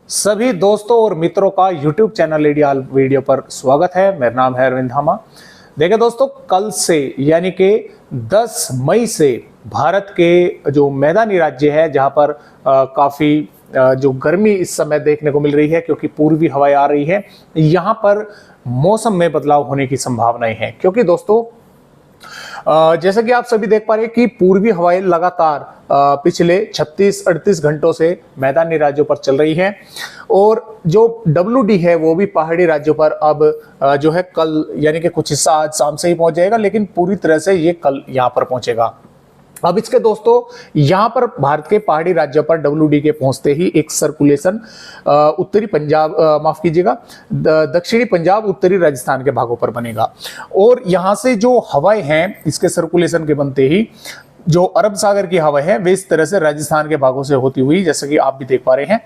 सभी दोस्तों और मित्रों का YouTube चैनल आइडियल वीडियो पर स्वागत है। मेरा नाम है अरविंद धामा। देखिए दोस्तों, कल से यानी कि 10 मई से भारत के जो मैदानी राज्य है जहां पर काफी जो गर्मी इस समय देखने को मिल रही है क्योंकि पूर्वी हवाएं आ रही है, यहां पर मौसम में बदलाव होने की संभावनाएं हैं। क्योंकि दोस्तों जैसा कि आप सभी देख पा रहे हैं कि पूर्वी हवाएं लगातार पिछले 36-38 घंटों से मैदानी राज्यों पर चल रही हैं और जो WD है वो भी पहाड़ी राज्यों पर अब जो है कल यानी कि कुछ हिस्सा आज शाम से ही पहुंच जाएगा, लेकिन पूरी तरह से ये कल यहां पर पहुंचेगा। अब इसके दोस्तों यहां पर भारत के पहाड़ी राज्यों पर WD के पहुंचते ही एक सर्कुलेशन उत्तरी पंजाब माफ कीजिएगा दक्षिणी पंजाब उत्तरी राजस्थान के भागों पर बनेगा और यहां से जो हवाएं हैं इसके सर्कुलेशन के बनते ही जो अरब सागर की हवा है वे इस तरह से राजस्थान के भागों से होती हुई, जैसे कि आप भी देख पा रहे हैं,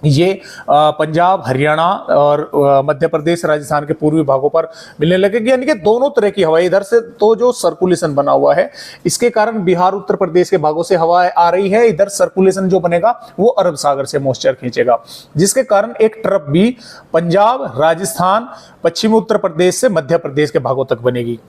ये पंजाब, हरियाणा और मध्य प्रदेश, राजस्थान के पूर्वी भागों पर मिलने लगेगी। यानी कि दोनों तरह की हवा इधर से तो जो सर्कुलेशन बना हुआ है इसके कारण बिहार, उत्तर प्रदेश के भागों से हवा आ रही है, इधर सर्कुलेशन जो बनेगा वो अरब सागर से मॉइस्चर खींचेगा, जिसके कारण एक ट्रफ भी पंजाब, राजस्थान, पश्चिमी उत्तर प्रदेश से मध्य प्रदेश के भागों तक बनेगी।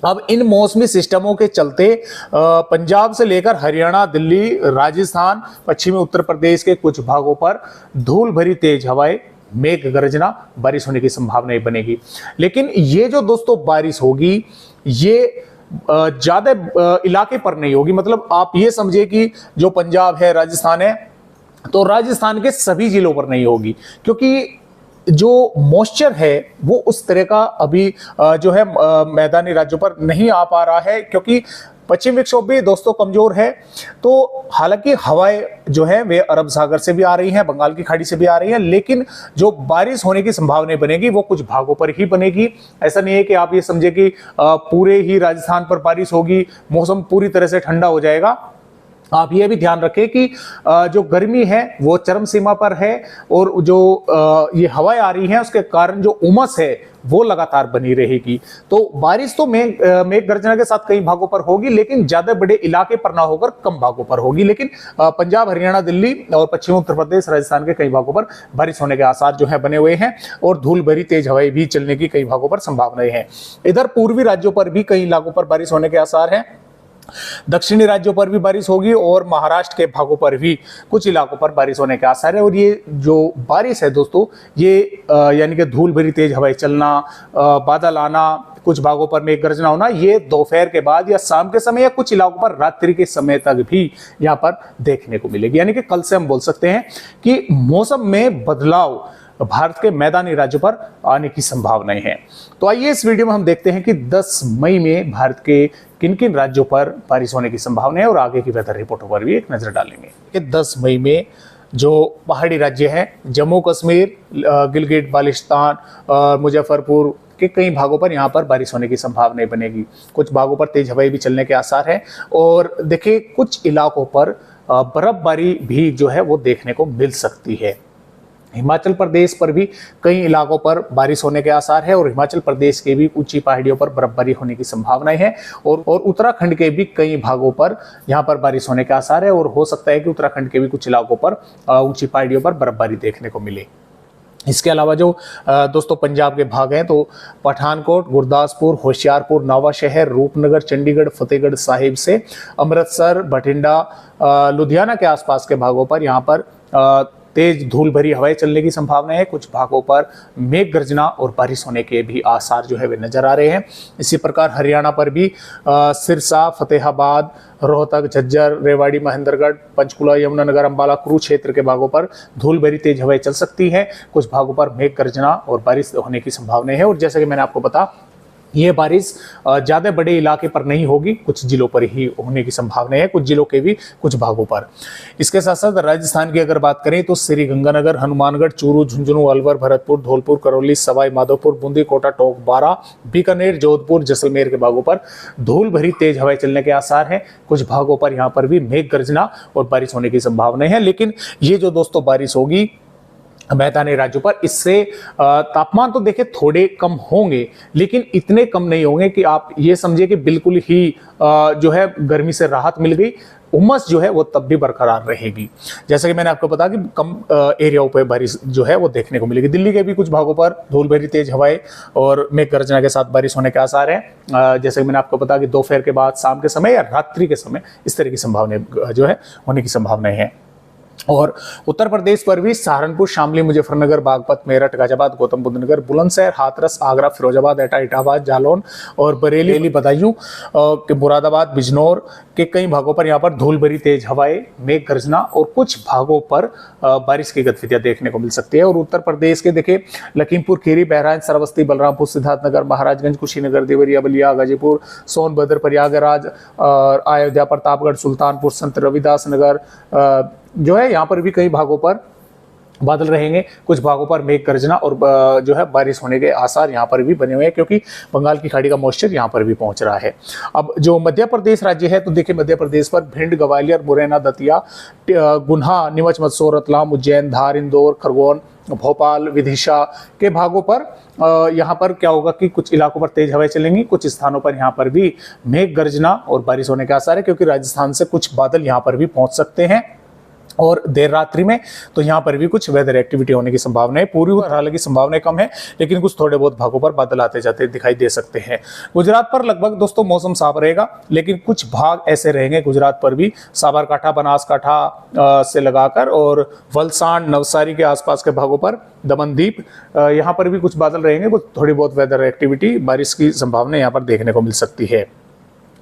अब इन मौसमी सिस्टमों के चलते पंजाब से लेकर हरियाणा, दिल्ली, राजस्थान, पश्चिमी उत्तर प्रदेश के कुछ भागों पर धूल भरी तेज हवाएं, मेघ गर्जना, बारिश होने की संभावना बनेगी। लेकिन ये जो दोस्तों बारिश होगी ये ज्यादा इलाके पर नहीं होगी। मतलब आप ये समझिए कि जो पंजाब है, राजस्थान है, तो राजस्थान के सभी जिलों पर नहीं होगी क्योंकि जो मॉइस्चर है वो उस तरह का अभी जो है मैदानी राज्यों पर नहीं आ पा रहा है क्योंकि पश्चिम विक्षोभ भी दोस्तों कमजोर है। तो हालांकि हवाएं जो है वे अरब सागर से भी आ रही हैं, बंगाल की खाड़ी से भी आ रही हैं, लेकिन जो बारिश होने की संभावना बनेगी वो कुछ भागों पर ही बनेगी। ऐसा नहीं है कि आप ये समझे कि पूरे ही राजस्थान पर बारिश होगी, मौसम पूरी तरह से ठंडा हो जाएगा। आप ये भी ध्यान रखें कि जो गर्मी है वो चरम सीमा पर है और जो ये हवाएं आ रही हैं उसके कारण जो उमस है वो लगातार बनी रहेगी। तो बारिश तो मेघ गर्जना के साथ कई भागों पर होगी, लेकिन ज्यादा बड़े इलाके पर ना होकर कम भागों पर होगी। लेकिन पंजाब, हरियाणा, दिल्ली और पश्चिमी उत्तर प्रदेश, राजस्थान के कई भागों पर बारिश होने के आसार जो है बने हुए हैं और धूल भरी तेज हवाएं भी चलने की कई भागों पर संभावनाएं हैं। इधर पूर्वी राज्यों पर भी कई इलाकों पर बारिश होने के आसार हैं, दक्षिणी राज्यों पर भी बारिश होगी और महाराष्ट्र के भागों पर भी कुछ इलाकों पर बारिश होने के आसार है। और ये जो बारिश है दोस्तों ये यानी कि धूल भरी तेज हवाएं चलना, बादल आना, कुछ भागों पर मेघ गर्जना होना, ये दोपहर के बाद या शाम के समय या कुछ इलाकों पर रात्रि के समय तक भी यहाँ पर देखने को मिलेगी। यानी कि कल से हम बोल सकते हैं कि मौसम में बदलाव भारत के मैदानी राज्यों पर आने की संभावनाएं हैं। तो आइए इस वीडियो में हम देखते हैं कि 10 मई में भारत के किन किन राज्यों पर बारिश होने की संभावना है और आगे की वेदर रिपोर्टों पर भी एक नजर डालेंगे कि 10 मई में जो पहाड़ी राज्य हैं जम्मू कश्मीर, गिलगिट बाल्टिस्तान और मुजफ्फरपुर के कई भागों पर यहाँ पर बारिश होने की संभावनाएं बनेगी। कुछ भागों पर तेज हवाएं भी चलने के आसार हैं और देखिए कुछ इलाकों पर बर्फबारी भी जो है वो देखने को मिल सकती है। हिमाचल प्रदेश पर भी कई इलाकों पर बारिश होने के आसार है और हिमाचल प्रदेश के भी ऊंची पहाड़ियों पर बर्फबारी होने की संभावनाएं हैं और उत्तराखंड के भी कई भागों पर यहां पर बारिश होने के आसार है और हो सकता है कि उत्तराखंड के भी कुछ इलाकों पर ऊंची पहाड़ियों पर बर्फबारी देखने को मिले। इसके अलावा जो दोस्तों पंजाब के भाग हैं तो पठानकोट, गुरदासपुर, होशियारपुर, नवांशहर, रूपनगर, चंडीगढ़, फतेहगढ़ साहिब से अमृतसर, बठिंडा, लुधियाना के आसपास के भागों पर यहाँ पर तेज धूल भरी हवाएं चलने की संभावना है। कुछ भागों पर मेघ गर्जना और बारिश होने के भी आसार जो है वे नजर आ रहे हैं। इसी प्रकार हरियाणा पर भी सिरसा, फतेहाबाद, रोहतक, झज्जर, रेवाड़ी, महेंद्रगढ़, पंचकुला, यमुनानगर, अंबाला, कुरुक्षेत्र के भागों पर धूल भरी तेज हवाएं चल सकती हैं। कुछ भागों पर मेघ गर्जना और बारिश होने की संभावना है और जैसा कि मैंने आपको बताया ये बारिश ज्यादा बड़े इलाके पर नहीं होगी, कुछ जिलों पर ही होने की संभावना है, कुछ जिलों के भी कुछ भागों पर। इसके साथ साथ राजस्थान की अगर बात करें तो श्रीगंगानगर, हनुमानगढ़, चूरू, झुंझुनू, अलवर, भरतपुर, धौलपुर, करौली, सवाई माधोपुर, बूंदी, कोटा, टोंक, बारां, बीकानेर, जोधपुर, जैसलमेर के भागों पर धूल भरी तेज हवाएं चलने के आसार हैं। कुछ भागों पर यहाँ पर भी मेघ गर्जना और बारिश होने की संभावना है। लेकिन ये जो दोस्तों बारिश होगी मैदानी राज्यों पर, इससे तापमान तो देखिए थोड़े कम होंगे लेकिन इतने कम नहीं होंगे कि आप ये समझिए कि बिल्कुल ही जो है गर्मी से राहत मिल गई। उमस जो है वो तब भी बरकरार रहेगी। जैसा कि मैंने आपको बताया कि कम एरियाओं पर बारिश जो है वो देखने को मिलेगी। दिल्ली के भी कुछ भागों पर धूल भरी तेज हवाएं और मेघ गर्जना के साथ बारिश होने के आसार हैं। जैसे कि मैंने आपको बताया कि दोपहर के बाद, शाम के समय या रात्रि के समय इस तरह की संभावना जो है होने की संभावनाएं हैं। और उत्तर प्रदेश पर भी सहारनपुर, शामली, मुजफ्फरनगर, बागपत, मेरठ, गाजियाबाद, गौतम बुद्ध नगर, बुलंदशहर, हाथरस, आगरा, फिरोजाबाद, एटा, इटावाद, जालौन और बरेली, बदायूं के मुरादाबाद, बिजनौर के कई भागों पर यहाँ पर धूल भरी तेज हवाएं, मेघ गर्जना और कुछ भागों पर बारिश की गतिविधियां देखने को मिल सकती है। और उत्तर प्रदेश के देखिए लखीमपुर खीरी, बहराइच, श्रावस्ती, बलरामपुर, सिद्धार्थनगर, महाराजगंज, कुशीनगर, देवरिया, बलिया, गाजीपुर, सोनभद्र, प्रयागराज, अयोध्या, प्रतापगढ़, सुल्तानपुर, संत रविदास नगर जो है यहाँ पर भी कई भागों पर बादल रहेंगे। कुछ भागों पर मेघ गर्जना और जो है बारिश होने के आसार यहाँ पर भी बने हुए हैं, क्योंकि बंगाल की खाड़ी का मॉइस्चर यहाँ पर भी पहुंच रहा है। अब जो मध्य प्रदेश राज्य है, तो देखिए मध्य प्रदेश पर भिंड, ग्वालियर, मुरैना, दतिया, गुन्हा, नीमच, मंदसौर, रतलाम, उज्जैन, धार, इंदौर, खरगोन, भोपाल, विदिशा के भागों पर यहाँ पर क्या होगा कि कुछ इलाकों पर तेज हवाएं चलेंगी। कुछ स्थानों पर यहाँ पर भी मेघ गर्जना और बारिश होने के आसार है, क्योंकि राजस्थान से कुछ बादल यहाँ पर भी पहुंच सकते हैं। और देर रात्रि में तो यहाँ पर भी कुछ वेदर एक्टिविटी होने की संभावना है। पूरी हालांकि संभावनाएं कम है, लेकिन कुछ थोड़े बहुत भागों पर बादल आते जाते दिखाई दे सकते हैं। गुजरात पर लगभग दोस्तों मौसम साफ रहेगा, लेकिन कुछ भाग ऐसे रहेंगे गुजरात पर भी, साबरकांठा, बनासकांठा से लगाकर और वलसाड, नवसारी के आसपास के भागों पर, दमनदीप, यहाँ पर भी कुछ बादल रहेंगे। कुछ थोड़ी बहुत वेदर एक्टिविटी, बारिश की संभावना यहाँ पर देखने को मिल सकती है।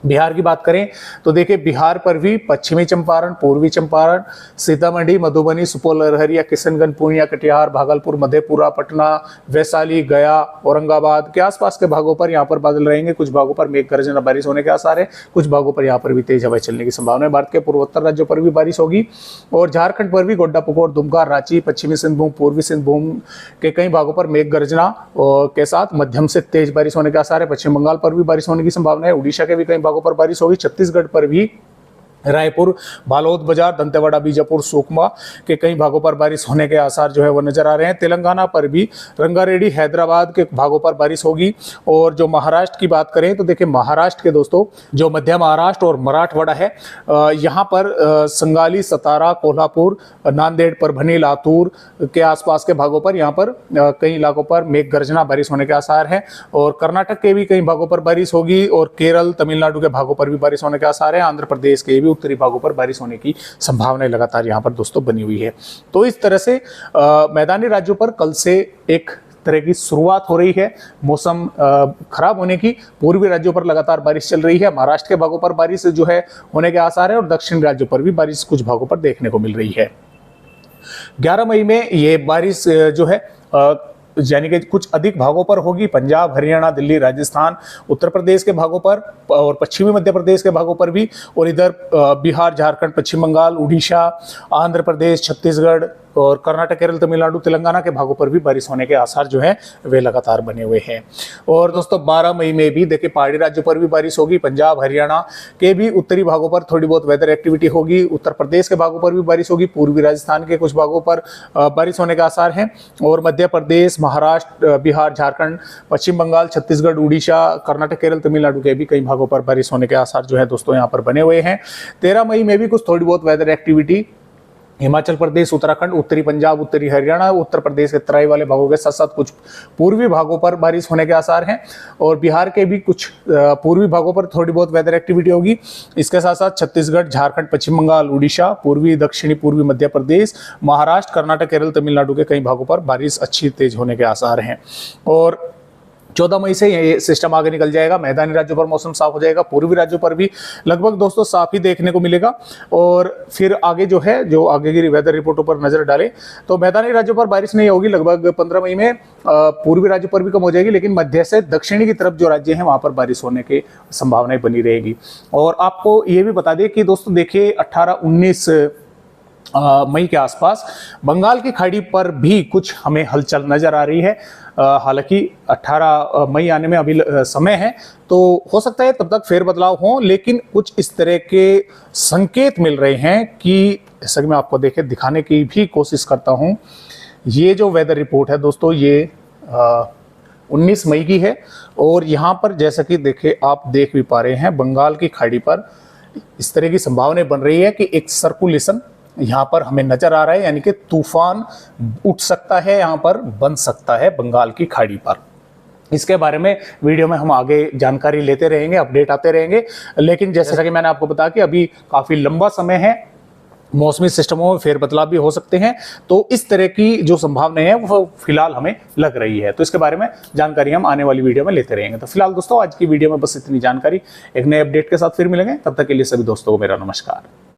बिहार की बात करें तो देखिए बिहार पर भी पश्चिमी चंपारण, पूर्वी चंपारण, सीतामढ़ी, मधुबनी, सुपौल, अररिया, किशनगंज, पूर्णिया, कटिहार, भागलपुर, मधेपुरा, पटना, वैशाली, गया, औरंगाबाद के आसपास के भागों पर यहाँ पर बादल रहेंगे। कुछ भागों पर मेघ गर्जना बारिश होने के आसार है। कुछ भागों पर यहाँ पर भी तेज हवाएं चलने की संभावना है। भारत के पूर्वोत्तर राज्यों पर भी बारिश होगी और झारखंड पर भी गोड्डा, पुकोर, दुमका, रांची, पश्चिमी सिंहभूम, पूर्वी सिंहभूम के कई भागों पर मेघ गर्जना के साथ मध्यम से तेज बारिश होने के आसार है। पश्चिम बंगाल पर भी बारिश होने की संभावना है। उड़ीसा के भी कई पर बारिश होगी। छत्तीसगढ़ पर भी रायपुर, बालोद बाजार, दंतेवाड़ा, बीजापुर, सुकमा के कई भागों पर बारिश होने के आसार जो है वो नजर आ रहे हैं। तेलंगाना पर भी रंगारेड्डी, हैदराबाद के भागों पर बारिश होगी। और जो महाराष्ट्र की बात करें तो देखिए महाराष्ट्र के दोस्तों जो मध्य महाराष्ट्र और मराठवाड़ा है, यहाँ पर संगाली, सतारा, कोल्हापुर, नांदेड़, परभनी, लातूर के आसपास के भागों पर यहाँ पर कई इलाकों पर मेघ गर्जना बारिश होने के आसार हैं। और कर्नाटक के भी कई भागों पर बारिश होगी और केरल, तमिलनाडु के भागों पर भी बारिश होने के आसार है। आंध्र प्रदेश के भी उत्तरी भागों पर बारिश होने की संभावना लगातार यहाँ पर दोस्तों बनी हुई है। तो इस तरह से मैदानी राज्यों पर कल से एक तरह की शुरुआत हो रही है मौसम खराब होने की। पूर्वी राज्यों पर लगातार बारिश चल रही है। महाराष्ट्र के भागों पर बारिश जो है होने के आसार है और दक्षिणी राज्यों पर भी बारिश कुछ भागों पर देखने को मिल रही है। 11 मई में ये बारिश जो है यानी कि कुछ अधिक भागों पर होगी। पंजाब, हरियाणा, दिल्ली, राजस्थान, उत्तर प्रदेश के भागों पर और पश्चिमी मध्य प्रदेश के भागों पर भी, और इधर बिहार, झारखंड, पश्चिम बंगाल, उड़ीसा, आंध्र प्रदेश, छत्तीसगढ़ और कर्नाटक, केरल, तमिलनाडु, तेलंगाना के भागों पर भी बारिश होने के आसार जो है वे लगातार बने हुए हैं। और दोस्तों 12 मई में भी देखिए पहाड़ी राज्यों पर भी बारिश होगी। पंजाब, हरियाणा के भी उत्तरी भागों पर थोड़ी बहुत वेदर एक्टिविटी होगी। उत्तर प्रदेश के भागों पर भी बारिश होगी। पूर्वी राजस्थान के कुछ भागों पर बारिश होने के आसार हैं। और मध्य प्रदेश, महाराष्ट्र, बिहार, झारखंड, पश्चिम बंगाल, छत्तीसगढ़, उड़ीसा, कर्नाटक, केरल, तमिलनाडु के भी कई भागों पर बारिश होने के आसार जो है दोस्तों यहाँ पर बने हुए हैं। 13 मई में भी कुछ थोड़ी बहुत वेदर एक्टिविटी हिमाचल प्रदेश, उत्तराखंड, उत्तरी पंजाब, उत्तरी हरियाणा, उत्तर प्रदेश के तराई वाले भागों के साथ साथ कुछ पूर्वी भागों पर बारिश होने के आसार हैं। और बिहार के भी कुछ पूर्वी भागों पर थोड़ी बहुत वेदर एक्टिविटी होगी। इसके साथ साथ छत्तीसगढ़, झारखंड, पश्चिम बंगाल, उड़ीसा, पूर्वी, दक्षिणी पूर्वी मध्य प्रदेश, महाराष्ट्र, कर्नाटक, केरल, तमिलनाडु के कई भागों पर बारिश अच्छी तेज होने के आसार हैं। और 14 मई से ये सिस्टम आगे निकल जाएगा। मैदानी राज्यों पर मौसम साफ हो जाएगा। पूर्वी राज्यों पर भी लगभग दोस्तों साफ ही देखने को मिलेगा। और फिर आगे जो है, जो आगे की वेदर रिपोर्टों पर नजर डालें तो मैदानी राज्यों पर बारिश नहीं होगी। लगभग 15 मई में पूर्वी राज्यों पर भी कम हो जाएगी, लेकिन मध्य से दक्षिणी की तरफ जो राज्य हैं वहां पर बारिश होने की संभावनाएं बनी रहेगी। और आपको ये भी बता दें कि दोस्तों देखिए 18-19 मई के आसपास बंगाल की खाड़ी पर भी कुछ हमें हलचल नजर आ रही है। हालांकि 18 मई आने में अभी समय है, तो हो सकता है तब तक फेरबदलाव हो, लेकिन कुछ इस तरह के संकेत मिल रहे हैं कि जैसा कि मैं आपको दिखाने की भी कोशिश करता हूं। ये जो वेदर रिपोर्ट है दोस्तों ये 19 मई की है और यहाँ पर जैसा कि देखिए आप देख भी पा रहे हैं बंगाल की खाड़ी पर इस तरह की संभावना बन रही है कि एक सर्कुलेशन यहाँ पर हमें नजर आ रहा है, यानी कि तूफान उठ सकता है, यहाँ पर बन सकता है बंगाल की खाड़ी पर। इसके बारे में वीडियो में हम आगे जानकारी लेते रहेंगे, अपडेट आते रहेंगे। लेकिन जैसा कि मैंने आपको बताया कि अभी काफी लंबा समय है, मौसमी सिस्टमों में फेरबदलाव भी हो सकते हैं, तो इस तरह की जो संभावनाएं हैं वो फिलहाल हमें लग रही है। तो इसके बारे में जानकारी हम आने वाली वीडियो में लेते रहेंगे। तो फिलहाल दोस्तों आज की वीडियो में बस इतनी जानकारी। एक नए अपडेट के साथ फिर मिलेंगे, तब तक के लिए सभी दोस्तों को मेरा नमस्कार।